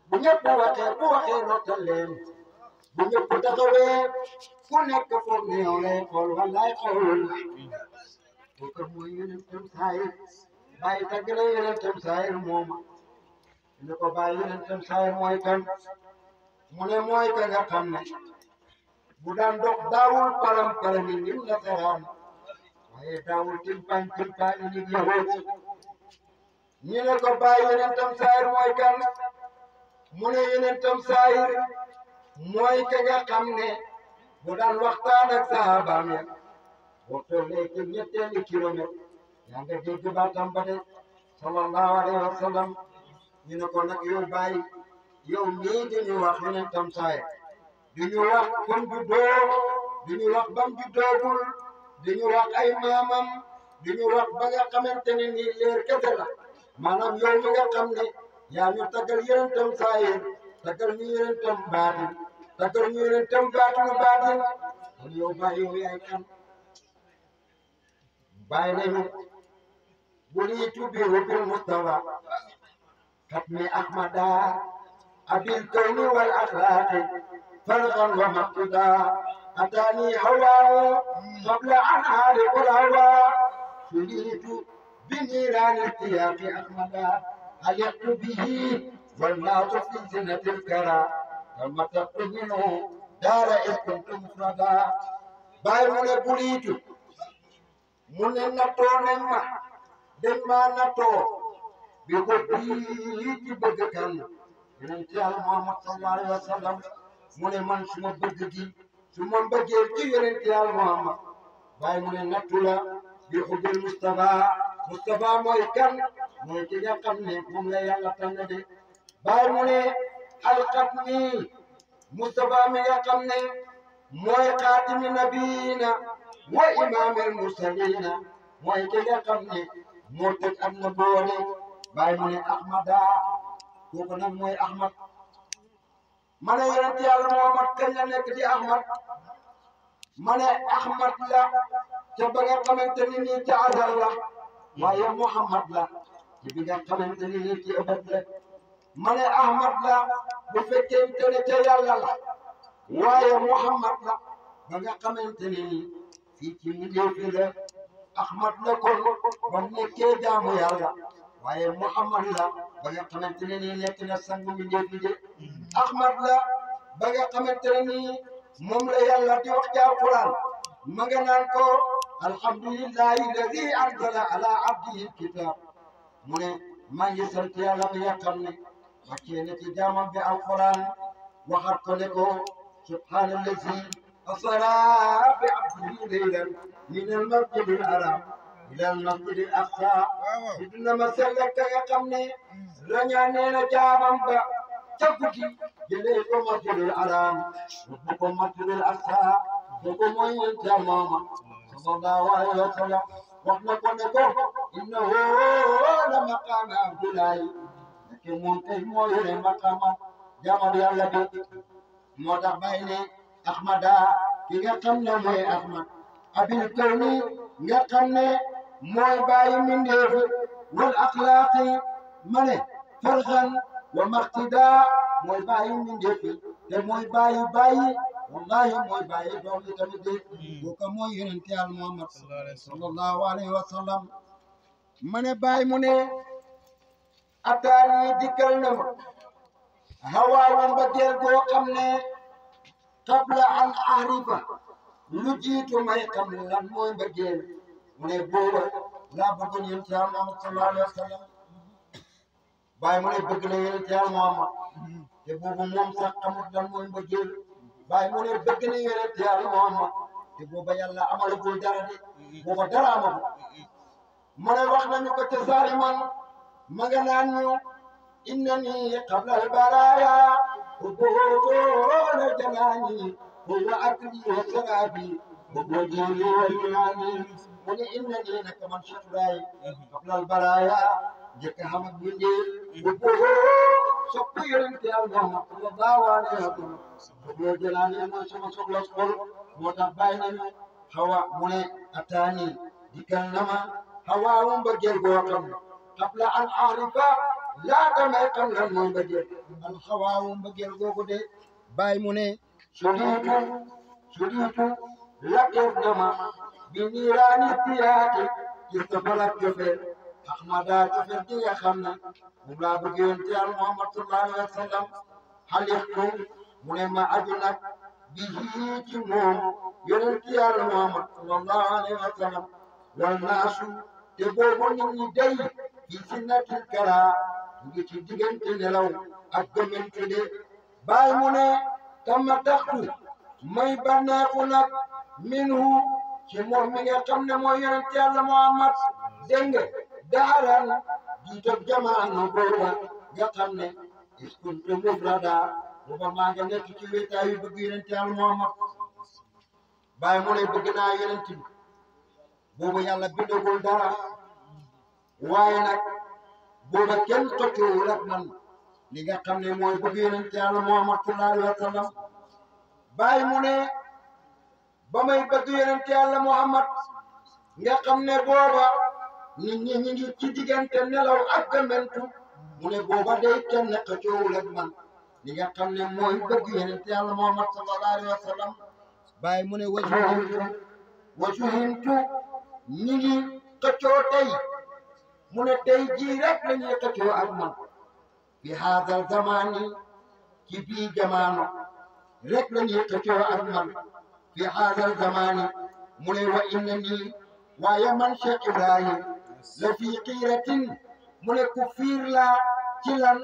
bu ñëpp waxee bu waxee notal leen bu ñëpp taxawee ku nekk foog ne yow lay xool wallaay xoolul bu ko mooy yonentam saayir bàyyi tagg na yonentam saayir mooma ne ko bàyyi yonentam saayir mooy kan mu ne mooy ka nga xam ne bu daan dox daawul param parami ngir nasaraan waaye daawul timpaañ timpaañ ngir yahood ñu ne ko bàyyi yonentam saayir mooy kan mu ne yonentam saayir mooy ka nga xam ne bu daan waxtaan ak sahabaam ya boo tollee ci ñetteeli kilomètre yaa nga dégg baatam ba de sallallahu alayhi wa sallam ñu ne ko nag yow bàyyi yow mii di ñu wax yonentam saayir di ñu wax kon ju doo di ñu wax bam ju doogul di ñu wax ay maamam di ñu wax ba nga xamante ne nii leer kese la maanaam yow mi nga xam ne yaa ñu taggal yonentam saayir taggal ñu yonentam baatin taggal ñu yonentam baatinu baatin kon yow bàyyi yow yaay kan bàyyi nañu buliitu bi bil mustafa katmi ahmada abil kawni wal axlaaqi فرغا ومقصدا أتاني هواه قبل أن أعرف الهوى سليت بنيران التياق أحمدا علقت به والناس في زنة الكرى ثم تقت منه دار إذ كنت مفردا باي من بوليت من نتو نما دما نتو بقبيت بقكان من انتهى محمد صلى الله عليه وسلم mu ne man suma bëgg gi su ma bëggee ci yonent Yàlla Muhammad waaye mu ne nattu la bi xubbil Mustafa mooy kan mooy ki nga xam ne moom la Yàlla tànn de waaye mu ne alxatmi Mustafa mi nga xam ne mooy xaatimi nabiina wa imaamil mursalina mooy ki nga xam ne moo tëj am na boole waaye mu ne Ahmada kooku nag mooy Ahmad ma ne yonent Yàlla Muhammad kañ la nekk di Ahmad ma ne Ahmad la ca ba nga xamante ni nii ca azal la waaye Muhammad la ci bi nga xamante ni nii ci abad la ma ne Ahmad la bu fekkente ne ca Yàlla la waaye Muhammad la ba nga xamante ni nii fii ci mbindeefi la Ahmad la kon ba mu nekkee jaamu Yàlla waaye Muhammad la ba nga xamante ne nii nekk na sangu mbindeefi de Ahmad la ba nga xamante ne nii moom la Yàlla di wax ci Alquran ma nga naan ko alhamdulillahi alladi anzala ala abdihi alkitab mu ne maa ngi sant Yàlla mi nga xam ne wàccee na ci jaamam bi Alquran waxat ko ne ko subhanallazi asra bi abdihi laylan min almasjidi alharam ila almasjidi alaqsa dina ma sellal ka nga xam ne rañaanee na jaamam ba ca guddi jëlee ko masjidul haram yóbbu ko masjidul aqsa kooku mooy yonent Yàlla Muhammad sallallahu alayhi wa sallam wax na ko ne ko innahu la maqaama abdullahi nekk moom tey moo yore maqaama jaamu Yàlla bi moo tax bàyyi ne Ahmada ki nga xam ne mooy Ahmad abil kawni nga xam ne mooy bàyyi mindeef wal axlaaqi ma ne farxan wa maqtida mooy bàyyi mindeef te mooy bàyyi wallahi mooy bàyyi doom yi tamit de kooku mooy yonent Yàlla Muhammad sallallahu alayhi wa sallam ma ne bàyyi mu ne ataani dikkal na ma hawaawu mbëggeel goo xam ne qabla an ahrifa lu jiitu may xam lan mooy mbëggeel mu ne booba laa bëggoon yonent Yàlla Muhammad sallallahu alayhi wa sallam bàyyi mu ne bëgg na yonent Yàlla Muhammad te boobu moom sax xamut lan mooy mbëggeel bàyyi mu ne bëgg na yonent Yàlla Muhammad te booba Yàlla amalagul dara de booba dara amagul ma ne wax nañu ko te saari man ma nga naan ñu innani qabla al-baraaya ubuutoona janaani huwa akli wa sharaabi wa jiili wa yunaani mu ne innani naka man Cheikh Ibrahim qabla al-baraaya njëkk a xam ak bindee sopp yonent Yàlla Muhammad sallallahu alayhi wa sallam boo jëlaani mooy sama soxla xol moo tax bàyyi nañu Hawa mu ne ataani dikkal na ma Hawa mbëggeel goo xam ne qabla an arifa laata may xam lan mooy mbëggeel alxawaawu mbëggeel googu de bàyyi mu ne sudiitu lakkeef dama bi niiraani tiyaati ci safalak cofeel ahmada cofeel gi nga xam ne moom laa bëgg yonent Yàlla Muhammad sallallahu alayhi wa sallam xalixtu mu ne ma aju nag bi ci moom yonent Yàlla Muhammad sallallahu alayhi wa sallam wal naasu te boobu nit ñi day fi sinnatil kara ngi ci diggante nelaw ak gëmante de bàyyi mu ne tama taxtu may bànneexu nag minhu ci moom mi nga xam ne mooy yonent Yàlla Muhammad dégg nga daaran jiitab jamaano booba nga xam ne iskuntu mufrada booba maa nga nekk ci wéetaay yu bëgg yonent Yàlla Muhammad bàyyi mu ne bëgg naa yonent bi booba yàlla bindagul dara waaye nag booba kenn xëccoowul ak man li nga xam ne mooy bëgg yonent Yàlla Muhammad sallallahu alayhi wa sallam bàyyi mu ne ba may bëgg yonent Yàlla Muhammad nga xam ne booba nit ñi ngi ci diggante nelaw ak gëmmentu mu ne booba day kenn xëccoowul ak man li nga xam ne mooy bëgg yonent Yàlla Muhammad sallallahu alayhi wa sallam bàyyi mu ne wasuhintu ñi ngi xëccoo tey mu ne tey jii rek la ñuy xëccoo ak man fi haadal zamani ci bii jamaano rek la ñuy xëccoo ak man fi haadal zamani mu ne wa inna nii waaye man Cheikh Ibrahim la fii xiiratin mu ne ku fiir laa ci lan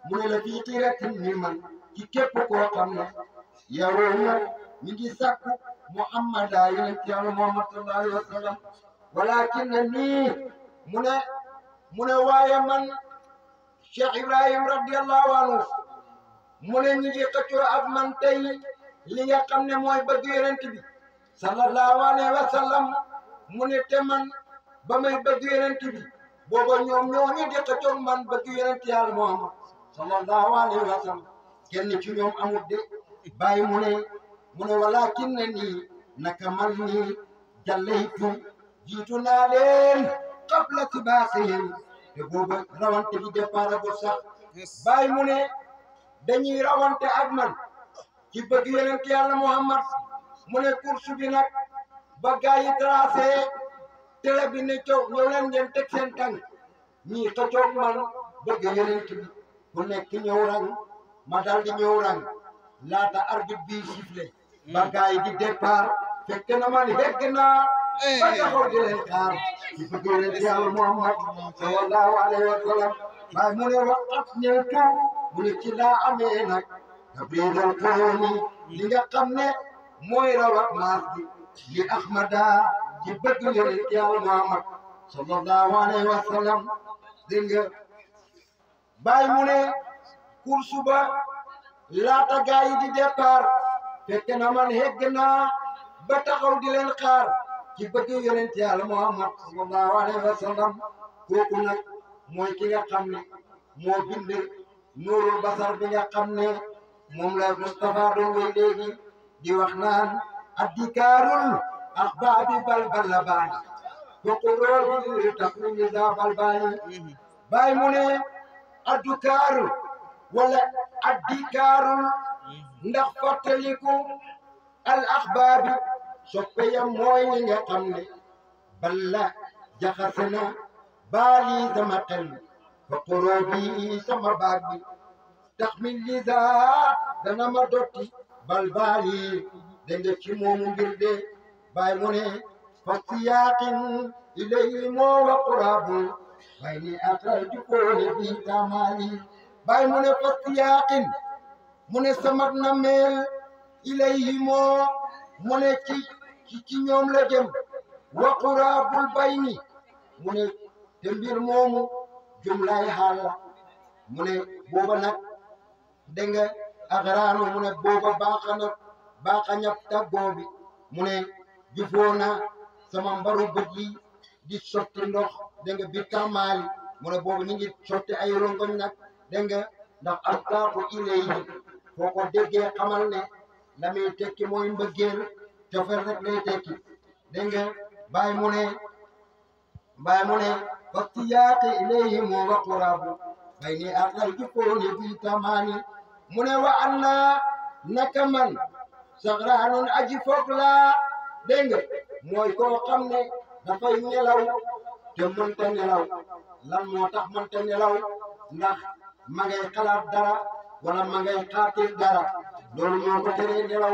mu ne la fii xiiratin ni man ci képp koo xam ne yaroona mi ngi sàkku Muhammada yonent Yàlla Muhammad sallallahu alayhi wa sallam walakin na nii mu ne waaye man Cheikh Ibrahim radiyallahu anhu mu ne ñi ngi xëccoo ak man tey li nga xam ne mooy bëgg yonent bi sallallahu alayhi wa sallam mu ne te man ba may bëgg yonent bi booba ñoom ñoo ñu di xëccoo man bëgg yonent Yàlla Muhammad sallallahu alayhi wa sallam kenn ci ñoom amul de bàyyi mu ne walakin na nii naka man nii jallaytu jiitu naa leen qabla sibaaqihim te booba rawante bi départ ko sax bàyyi mu ne dañuy rawante ak man ci bëgg yonent Yàlla Muhammad mu ne course bi nag ba gaa yi tracé télé bi ne coow ñëw leen ngeen teg seen tànk ñii xëccoog man bëgg yonent bi ku nekk ñëw rang ma dal di ñëw rang laata arbitre bi sifflé ba gaa yi di départ fekk na man hegg naa ba taxaw di leen xaar ci bëgg yonent Yàlla Muhammad sallallahu alayhi wa sallam waaye mu ne waxat ñëwtu mu ne ci laa amee nag tabridal qawmi li nga xam ne mooy rawat maas bi li Ahmada ci bëgg yonent Yàlla Muhammad sallallahu alayhi wa sallam dégg nga bàyyi mu ne course ba laata gaa yi di départ fekk na man hegg naa ba taxaw di leen xaar ci bëgg yonent Yàlla Muhammad sallallahu alayhi wa sallam kooku nag mooy ki nga xam ne moo bind nuurul basar bi nga xam ne moom la Mustafa doon way léegi di wax naan addikaarul axbaabi balbala baani foquroobi taxrimi da balbaani bàyyi mu ne addukaaru wala addikaarul ndax fàttaliku al axbaabi soppe ya mooy li nga xam ne balla jaxase na baali sama xel foquroobi sama baag bi tax min lisa dana ma dotti balbaali dende ci moomu ngir de bàyyi mu ne fa siyaaqin ilayhi moo wa quraabu bàyyi ni akal di koone bi tamaali bàyyi mu ne fa siyaaqin mu ne samat na meel ilayhi moo mu ne ci ñoom la jëm wa quraabul bayni mu ne te mbir moomu jumlaay xaal la mu ne booba nag dégg nga axaraano mu ne booba baaxa ñap tàggoo bi mu ne jufoona sama mbaru bët yi di sotti ndox dégg nga bi tàmmaali mu ne boobu ni ngi sotti ay rongoñ nag dégg nga ndax astaaku ilayhi foo ko déggee xamal ne la muy tekki mooy mbëggeel cofeel rek lay tekki dégg nga bàyyi mu ne fastiyaaqi ilayhi moo wa quraabu bay ni akal jukkooni fi tamaani mu ne wa Allah naka man saxraanun aji foog laa dégg nga mooy koo xam ne dafay nelaw te mënta nelaw lan moo tax mënta nelaw ndax ma ngay xalaat dara wala ma ngay xaatir dara loolu moo ko teree nelaw